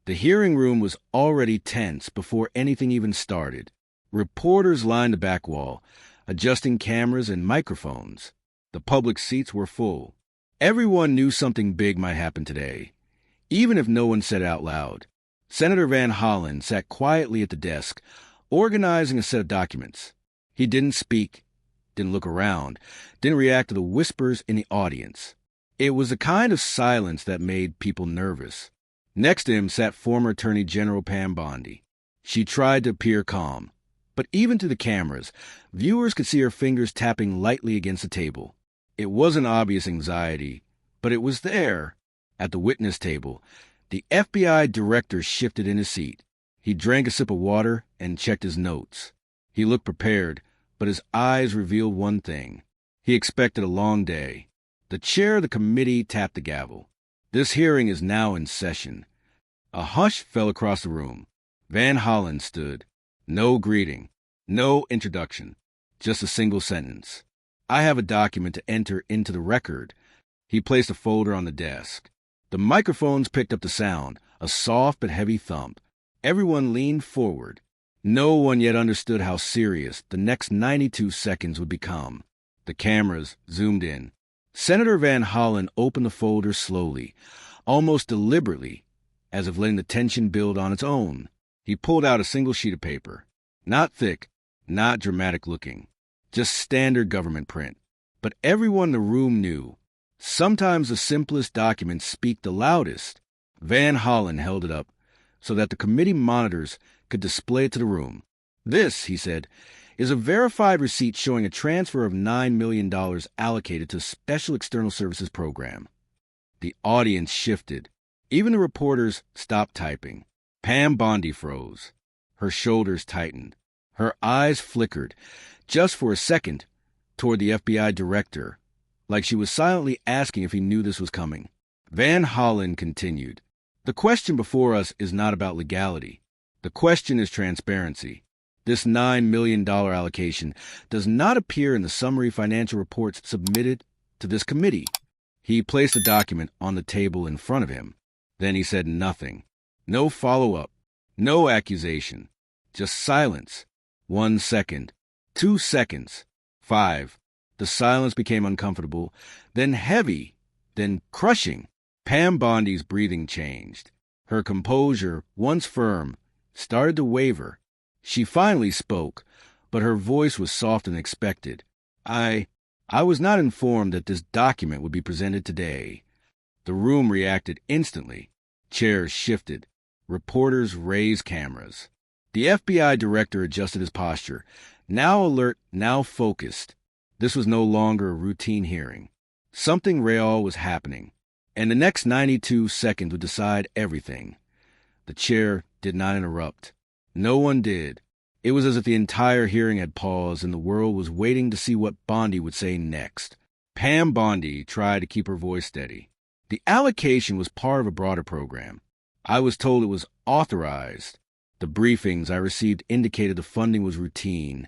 The hearing room was already tense before anything even started. Reporters lined the back wall, adjusting cameras and microphones. The public seats were full. Everyone knew something big might happen today, even if no one said it out loud. Senator Van Hollen sat quietly at the desk, organizing a set of documents. He didn't speak, didn't look around, didn't react to the whispers in the audience. It was the kind of silence that made people nervous. Next to him sat former Attorney General Bondi. She tried to appear calm, but even to the cameras, viewers could see her fingers tapping lightly against the table. It wasn't obvious anxiety, but it was there. At the witness table, the FBI director shifted in his seat. He drank a sip of water and checked his notes. He looked prepared, but his eyes revealed one thing. He expected a long day. The chair of the committee tapped the gavel. This hearing is now in session. A hush fell across the room. Van Hollen stood. No greeting, no introduction, just a single sentence. I have a document to enter into the record. He placed a folder on the desk. The microphones picked up the sound, a soft but heavy thump. Everyone leaned forward. No one yet understood how serious the next 92 seconds would become. The cameras zoomed in. Senator Van Hollen opened the folder slowly, almost deliberately, as if letting the tension build on its own. He pulled out a single sheet of paper. Not thick, not dramatic looking, just standard government print. But everyone in the room knew. Sometimes the simplest documents speak the loudest. Van Hollen held it up so that the committee monitors could display it to the room. This, he said, is a verified receipt showing a transfer of $9 million allocated to a special external services program. The audience shifted. Even the reporters stopped typing. Bondi froze. Her shoulders tightened. Her eyes flickered, just for a second, toward the FBI director, like she was silently asking if he knew this was coming. Van Hollen continued. The question before us is not about legality. The question is transparency. This $9 million allocation does not appear in the summary financial reports submitted to this committee. He placed the document on the table in front of him. Then he said nothing. No follow-up. No accusation. Just silence. 1 second. 2 seconds. 5. The silence became uncomfortable, then heavy, then crushing. Bondi's breathing changed. Her composure, once firm, started to waver. She finally spoke, but her voice was softer than expected. I was not informed that this document would be presented today. The room reacted instantly. Chairs shifted. Reporters raised cameras. The FBI director adjusted his posture, now alert, now focused. This was no longer a routine hearing. Something real was happening, and the next 92 seconds would decide everything. The chair did not interrupt. No one did. It was as if the entire hearing had paused and the world was waiting to see what Bondi would say next. Bondi tried to keep her voice steady. The allocation was part of a broader program. I was told it was authorized. The briefings I received indicated the funding was routine.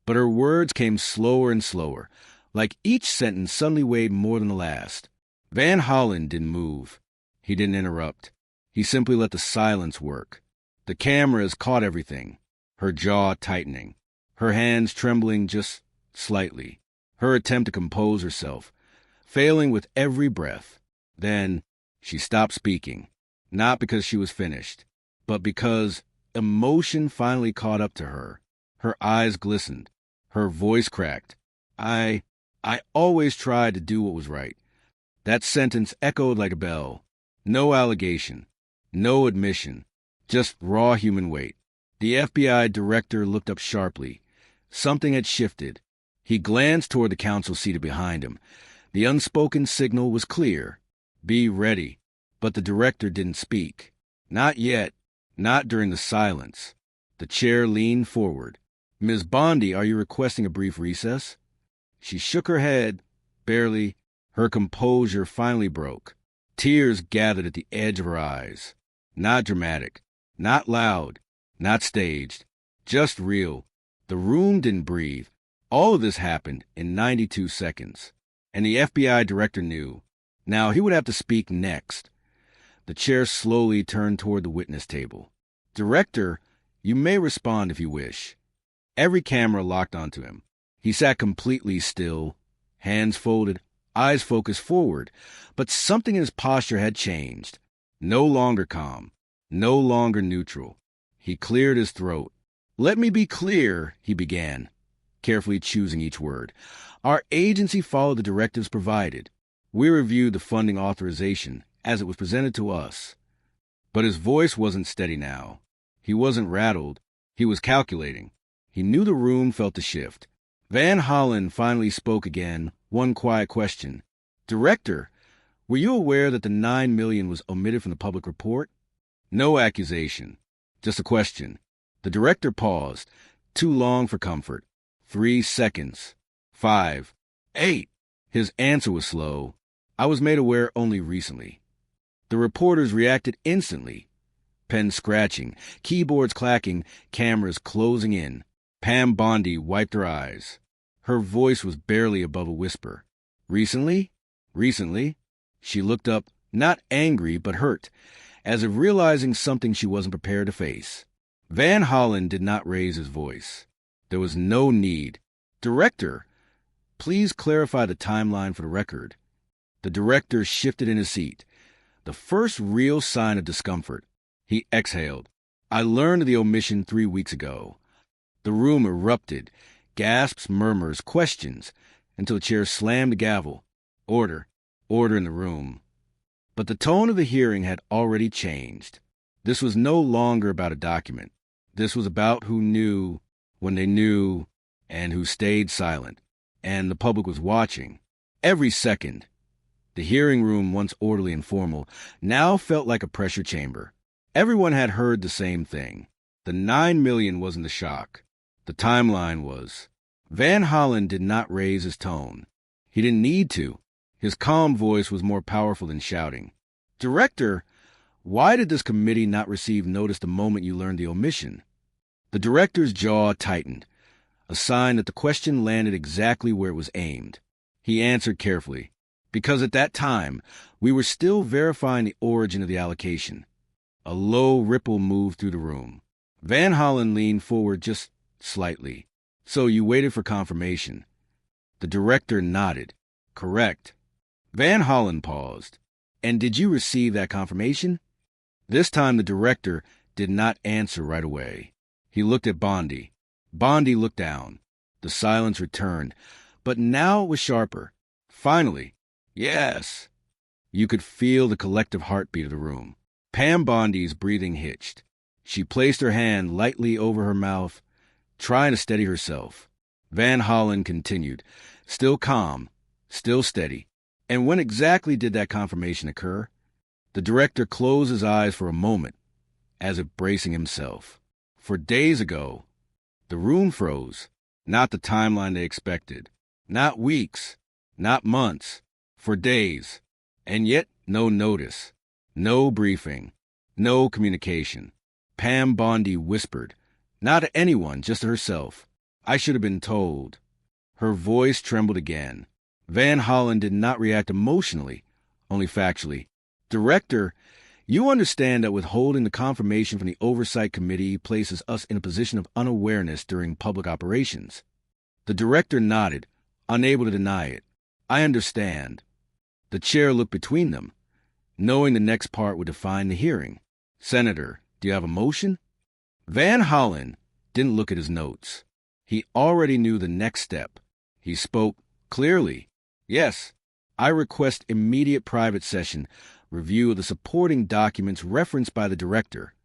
But her words came slower and slower, like each sentence suddenly weighed more than the last. Van Hollen didn't move. He didn't interrupt. He simply let the silence work. The cameras caught everything, her jaw tightening, her hands trembling just slightly, her attempt to compose herself, failing with every breath. Then she stopped speaking, not because she was finished, but because emotion finally caught up to her. Her eyes glistened, her voice cracked. I always tried to do what was right. That sentence echoed like a bell. No allegation, no admission. Just raw human weight. The FBI director looked up sharply. Something had shifted. He glanced toward the counsel seated behind him. The unspoken signal was clear. Be ready. But the director didn't speak. Not yet. Not during the silence. The chair leaned forward. Ms. Bondi, are you requesting a brief recess? She shook her head, barely. Her composure finally broke. Tears gathered at the edge of her eyes. Not dramatic. Not loud, not staged, just real. The room didn't breathe. All of this happened in 92 seconds. And the FBI director knew. Now he would have to speak next. The chair slowly turned toward the witness table. Director, you may respond if you wish. Every camera locked onto him. He sat completely still, hands folded, eyes focused forward, but something in his posture had changed. No longer calm, no longer neutral. He cleared his throat. Let me be clear, he began, carefully choosing each word. Our agency followed the directives provided. We reviewed the funding authorization as it was presented to us. But his voice wasn't steady now. He wasn't rattled. He was calculating. He knew the room felt the shift. Van Hollen finally spoke again, one quiet question. Director, were you aware that the $9 million was omitted from the public report? No accusation, just a question. The director paused, too long for comfort. 3 seconds. 5. 8. His answer was slow. I was made aware only recently. The reporters reacted instantly. Pens scratching, keyboards clacking, cameras closing in. Pam Bondi wiped her eyes. Her voice was barely above a whisper. Recently? Recently? She looked up, not angry but hurt, as if realizing something she wasn't prepared to face. Van Hollen did not raise his voice. There was no need. Director, please clarify the timeline for the record. The director shifted in his seat. The first real sign of discomfort. He exhaled. I learned of the omission 3 weeks ago. The room erupted. Gasps, murmurs, questions, until the chair slammed the gavel. Order. Order in the room. But the tone of the hearing had already changed. This was no longer about a document. This was about who knew, when they knew, and who stayed silent. And the public was watching. Every second. The hearing room, once orderly and formal, now felt like a pressure chamber. Everyone had heard the same thing. The $9 million wasn't the shock. The timeline was. Van Hollen did not raise his tone. He didn't need to. His calm voice was more powerful than shouting. Director, why did this committee not receive notice the moment you learned the omission? The director's jaw tightened, a sign that the question landed exactly where it was aimed. He answered carefully, because at that time, we were still verifying the origin of the allocation. A low ripple moved through the room. Van Hollen leaned forward just slightly. So you waited for confirmation. The director nodded. Correct. Van Hollen paused. And did you receive that confirmation? This time the director did not answer right away. He looked at Bondi. Bondi looked down. The silence returned, but now it was sharper. Finally, yes. You could feel the collective heartbeat of the room. Pam Bondi's breathing hitched. She placed her hand lightly over her mouth, trying to steady herself. Van Hollen continued, still calm, still steady. And when exactly did that confirmation occur? The director closed his eyes for a moment, as if bracing himself. For days ago, the room froze. Not the timeline they expected. Not weeks. Not months. For days. And yet, no notice. No briefing. No communication. Pam Bondi whispered. Not to anyone, just to herself. I should have been told. Her voice trembled again. Van Hollen did not react emotionally, only factually. Director, you understand that withholding the confirmation from the Oversight Committee places us in a position of unawareness during public operations. The director nodded, unable to deny it. I understand. The chair looked between them, knowing the next part would define the hearing. Senator, do you have a motion? Van Hollen didn't look at his notes. He already knew the next step. He spoke clearly. Yes, I request immediate private session, review of the supporting documents referenced by the director.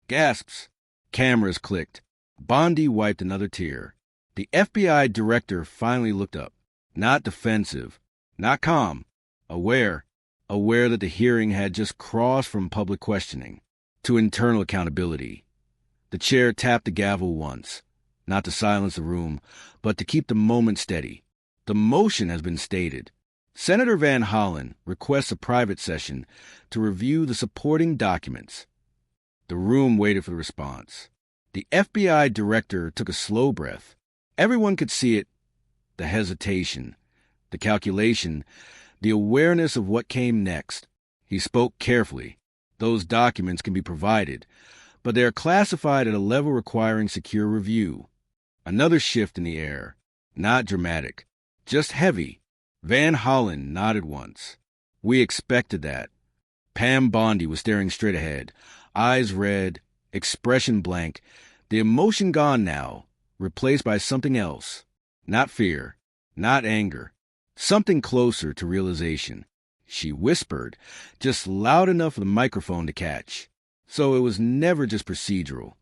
Gasps. Cameras clicked. Bondi wiped another tear. The FBI director finally looked up. Not defensive. Not calm. Aware that the hearing had just crossed from public questioning to internal accountability. The chair tapped the gavel once, not to silence the room, but to keep the moment steady. The motion has been stated. Senator Van Hollen requests a private session to review the supporting documents. The room waited for the response. The FBI director took a slow breath. Everyone could see it. The hesitation, the calculation, the awareness of what came next. He spoke carefully. Those documents can be provided, but they are classified at a level requiring secure review. Another shift in the air. Not dramatic, just heavy. Van Hollen nodded once. We expected that. Pam Bondi was staring straight ahead, eyes red, expression blank, the emotion gone now, replaced by something else. Not fear, not anger, something closer to realization. She whispered, just loud enough for the microphone to catch. So it was never just procedural.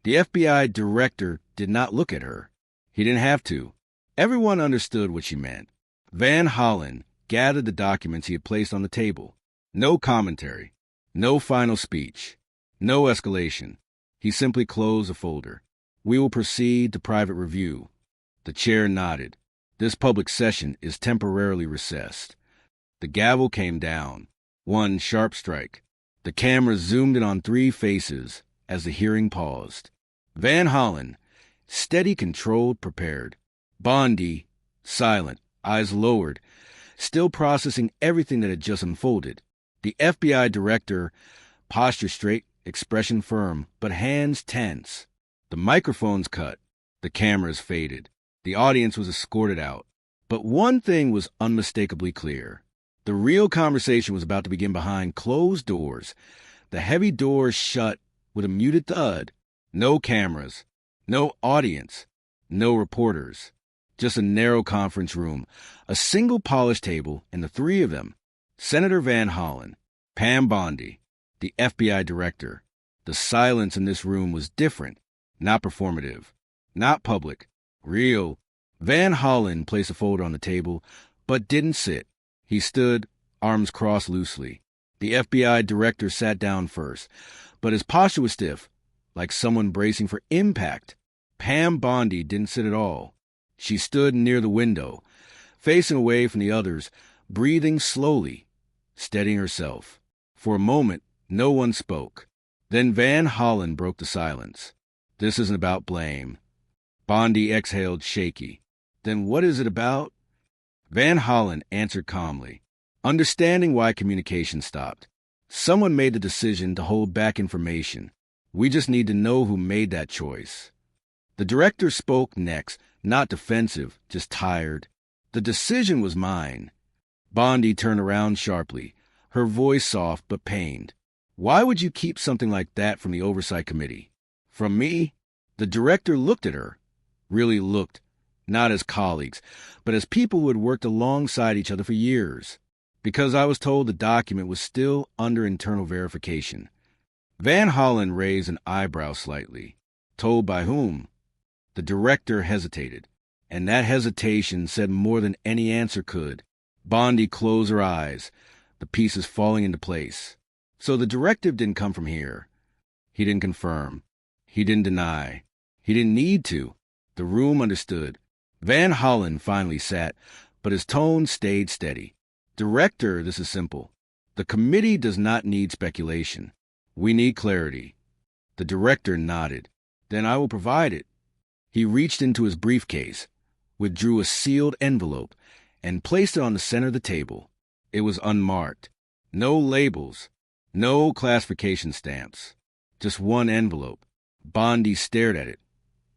The FBI director did not look at her. He didn't have to. Everyone understood what she meant. Van Hollen gathered the documents he had placed on the table. No commentary, no final speech, no escalation. He simply closed the folder. We will proceed to private review. The chair nodded. This public session is temporarily recessed. The gavel came down. One sharp strike. The camera zoomed in on 3 faces as the hearing paused. Van Hollen, steady, controlled, prepared. Bondi, silent, eyes lowered, still processing everything that had just unfolded. The FBI director, posture straight, expression firm, but hands tense. The microphones cut. The cameras faded. The audience was escorted out. But one thing was unmistakably clear. The real conversation was about to begin behind closed doors. The heavy doors shut with a muted thud. No cameras, no audience, no reporters. Just a narrow conference room, a single polished table, and the 3 of them. Senator Van Hollen, Pam Bondi, the FBI director. The silence in this room was different, not performative, not public, real. Van Hollen placed a folder on the table, but didn't sit. He stood, arms crossed loosely. The FBI director sat down first, but his posture was stiff, like someone bracing for impact. Pam Bondi didn't sit at all. She stood near the window, facing away from the others, breathing slowly, steadying herself. For a moment, no one spoke. Then Van Hollen broke the silence. This isn't about blame. Bondi exhaled shaky. Then what is it about? Van Hollen answered calmly, understanding why communication stopped. Someone made the decision to hold back information. We just need to know who made that choice. The director spoke next, not defensive, just tired. The decision was mine. Bondi turned around sharply, her voice soft but pained. Why would you keep something like that from the Oversight Committee? From me? The director looked at her. Really looked, not as colleagues, but as people who had worked alongside each other for years. Because I was told the document was still under internal verification. Van Hollen raised an eyebrow slightly. Told by whom? The director hesitated, and that hesitation said more than any answer could. Bondi closed her eyes, the pieces falling into place. So the directive didn't come from here. He didn't confirm. He didn't deny. He didn't need to. The room understood. Van Hollen finally sat, but his tone stayed steady. Director, this is simple. The committee does not need speculation. We need clarity. The director nodded. Then I will provide it. He reached into his briefcase, withdrew a sealed envelope, and placed it on the center of the table. It was unmarked. No labels. No classification stamps. Just one envelope. Bondi stared at it,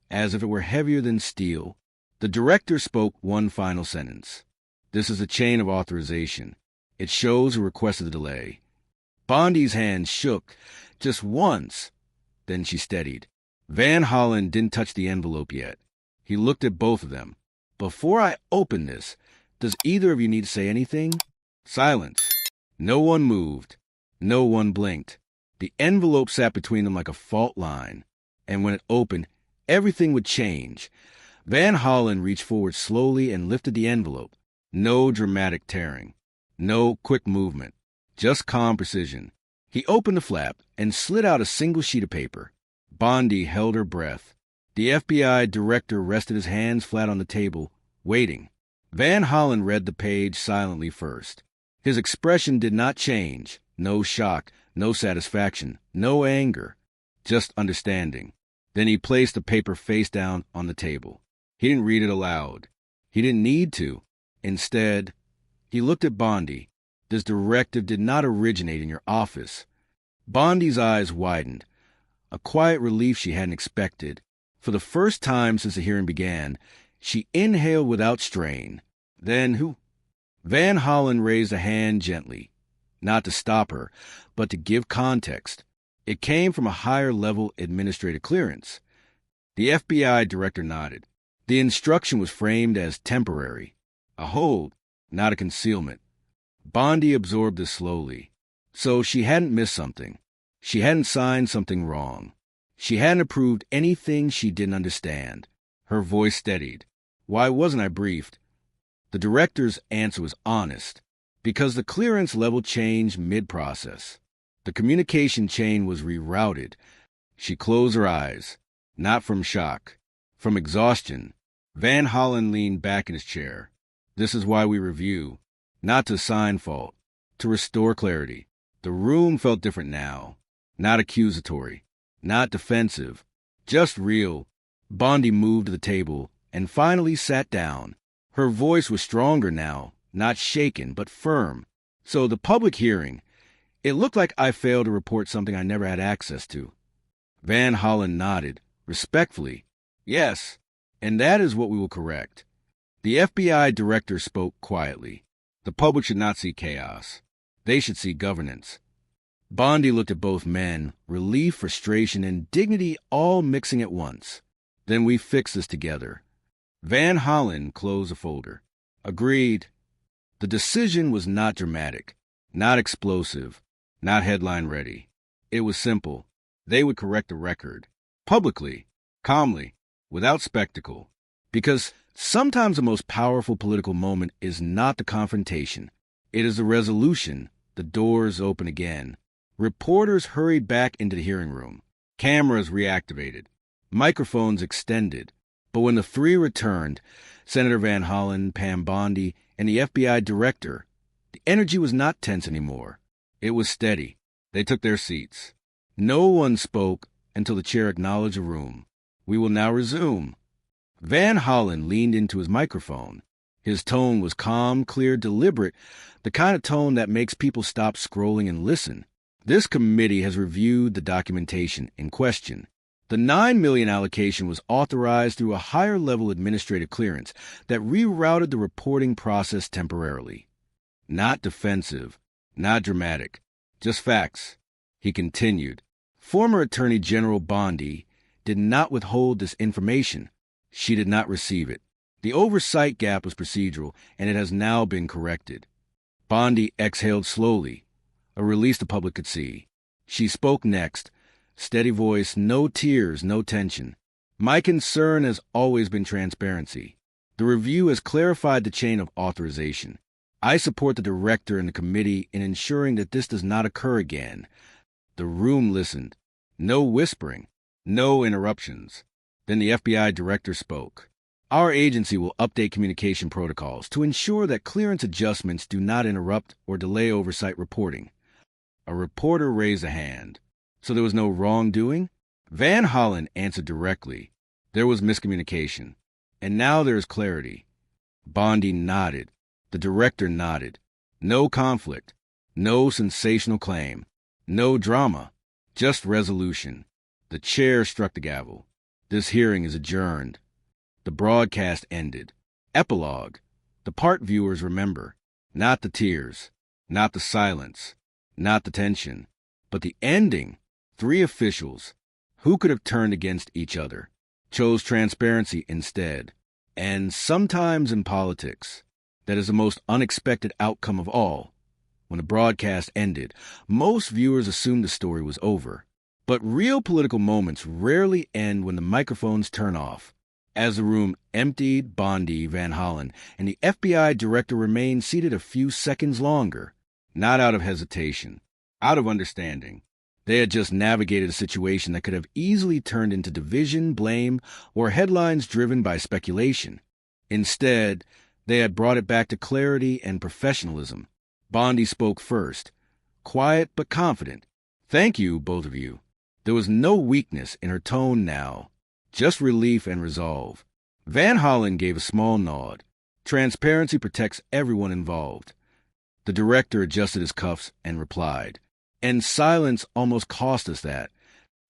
as if it were heavier than steel. The director spoke one final sentence. This is a chain of authorization. It shows who requested the delay. Bondi's hand shook just once. Then she steadied. Van Hollen didn't touch the envelope yet. He looked at both of them. Before I open this, does either of you need to say anything? Silence. No one moved. No one blinked. The envelope sat between them like a fault line. And when it opened, everything would change. Van Hollen reached forward slowly and lifted the envelope. No dramatic tearing. No quick movement. Just calm precision. He opened the flap and slid out a single sheet of paper. Bondi held her breath. The FBI director rested his hands flat on the table, waiting. Van Hollen read the page silently first. His expression did not change. No shock, no satisfaction, no anger. Just understanding. Then he placed the paper face down on the table. He didn't read it aloud. He didn't need to. Instead, he looked at Bondi. This directive did not originate in your office. Bondi's eyes widened, a quiet relief she hadn't expected. For the first time since the hearing began, she inhaled without strain. Then who? Van Hollen raised a hand gently, not to stop her, but to give context. It came from a higher-level administrative clearance. The FBI director nodded. The instruction was framed as temporary, a hold, not a concealment. Bondi absorbed this slowly. So she hadn't missed something. She hadn't signed something wrong. She hadn't approved anything she didn't understand. Her voice steadied. Why wasn't I briefed? The director's answer was honest. Because the clearance level changed mid-process. The communication chain was rerouted. She closed her eyes, not from shock, from exhaustion. Van Hollen leaned back in his chair. This is why we review, not to assign fault, to restore clarity. The room felt different now, not accusatory, not defensive, just real. Bondi moved to the table and finally sat down. Her voice was stronger now, not shaken, but firm. So the public hearing, it looked like I failed to report something I never had access to. Van Hollen nodded, respectfully. Yes, and that is what we will correct. The FBI director spoke quietly. The public should not see chaos. They should see governance. Bondi looked at both men, relief, frustration, and dignity all mixing at once. Then we fix this together. Van Hollen closed the folder. Agreed. The decision was not dramatic, not explosive, not headline-ready. It was simple. They would correct the record. Publicly, calmly, without spectacle. Because sometimes the most powerful political moment is not the confrontation. It is the resolution. The doors open again. Reporters hurried back into the hearing room. Cameras reactivated. Microphones extended. But when the three returned, Senator Van Hollen, Pam Bondi, and the FBI director, the energy was not tense anymore. It was steady. They took their seats. No one spoke until the chair acknowledged the room. We will now resume. Van Hollen leaned into his microphone. His tone was calm, clear, deliberate, the kind of tone that makes people stop scrolling and listen. This committee has reviewed the documentation in question. The $9 million allocation was authorized through a higher-level administrative clearance that rerouted the reporting process temporarily. Not defensive, not dramatic, just facts. He continued. Former Attorney General Bondi did not withhold this information. She did not receive it. The oversight gap was procedural, and it has now been corrected. Bondi exhaled slowly, a release the public could see. She spoke next. Steady voice, no tears, no tension. My concern has always been transparency. The review has clarified the chain of authorization. I support the director and the committee in ensuring that this does not occur again. The room listened. No whispering, no interruptions. Then the FBI director spoke. Our agency will update communication protocols to ensure that clearance adjustments do not interrupt or delay oversight reporting. A reporter raised a hand. So there was no wrongdoing? Van Hollen answered directly. There was miscommunication. And now there is clarity. Bondi nodded. The director nodded. No conflict. No sensational claim. No drama. Just resolution. The chair struck the gavel. This hearing is adjourned. The broadcast ended. Epilogue. The part viewers remember. Not the tears. Not the silence. Not the tension. But the ending. 3 officials, who could have turned against each other, chose transparency instead. And sometimes in politics, that is the most unexpected outcome of all. When the broadcast ended, most viewers assumed the story was over. But real political moments rarely end when the microphones turn off. As the room emptied, Bondi, Van Hollen, and the FBI director remained seated a few seconds longer, not out of hesitation, out of understanding. They had just navigated a situation that could have easily turned into division, blame, or headlines driven by speculation. Instead, they had brought it back to clarity and professionalism. Bondi spoke first, quiet but confident. Thank you, both of you. There was no weakness in her tone now, just relief and resolve. Van Hollen gave a small nod. Transparency protects everyone involved. The director adjusted his cuffs and replied. And silence almost cost us that.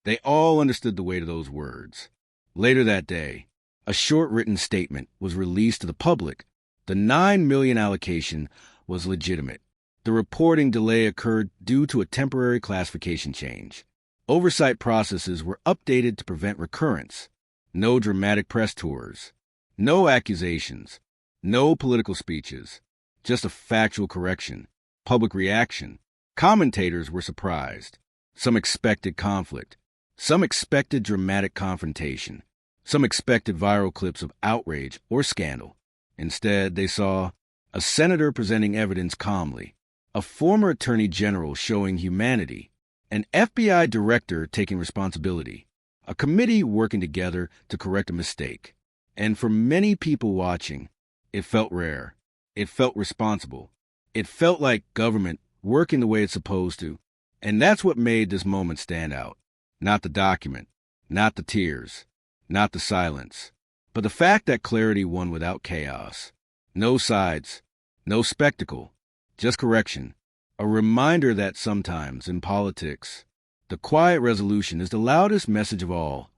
They all understood the weight of those words. Later that day, a short written statement was released to the public. The $9 million allocation was legitimate. The reporting delay occurred due to a temporary classification change. Oversight processes were updated to prevent recurrence. No dramatic press tours. No accusations. No political speeches. Just a factual correction. Public reaction. Commentators were surprised. Some expected conflict. Some expected dramatic confrontation. Some expected viral clips of outrage or scandal. Instead, they saw a senator presenting evidence calmly, a former attorney general showing humanity, an FBI director taking responsibility, a committee working together to correct a mistake. And for many people watching, it felt rare. It felt responsible. It felt like government working the way it's supposed to. And that's what made this moment stand out. Not the document, not the tears, not the silence, but the fact that clarity won without chaos. No sides, no spectacle, just correction. A reminder that sometimes, in politics, the quiet resolution is the loudest message of all.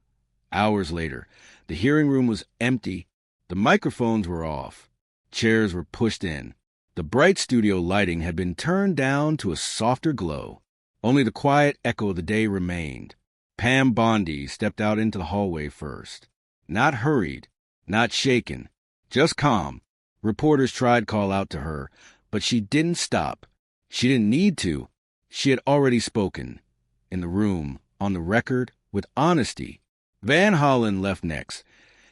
Hours later, the hearing room was empty. The microphones were off. Chairs were pushed in. The bright studio lighting had been turned down to a softer glow. Only the quiet echo of the day remained. Pam Bondi stepped out into the hallway first. Not hurried, not shaken, just calm. Reporters tried to call out to her, but she didn't stop. She didn't need to. She had already spoken. In the room, on the record, with honesty. Van Hollen left next,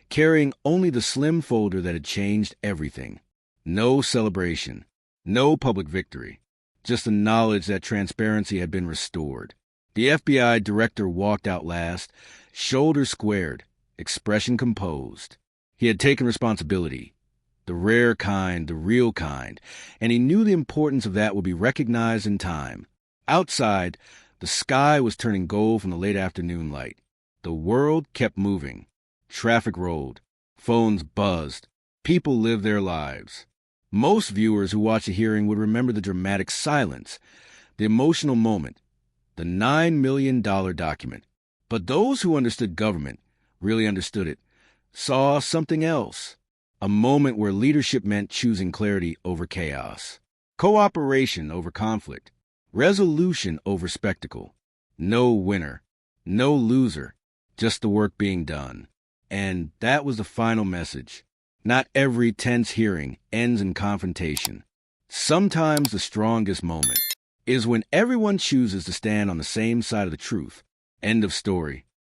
carrying only the slim folder that had changed everything. No celebration, no public victory, just the knowledge that transparency had been restored. The FBI director walked out last, shoulders squared, expression composed. He had taken responsibility, the rare kind, the real kind, and he knew the importance of that would be recognized in time. Outside, the sky was turning gold from the late afternoon light. The world kept moving. Traffic rolled. Phones buzzed. People lived their lives. Most viewers who watched the hearing would remember the dramatic silence, the emotional moment, the $9 million document. But those who understood government, really understood it, saw something else. A moment where leadership meant choosing clarity over chaos, cooperation over conflict, resolution over spectacle. No winner, no loser, just the work being done. And that was the final message. Not every tense hearing ends in confrontation. Sometimes the strongest moment is when everyone chooses to stand on the same side of the truth. End of story.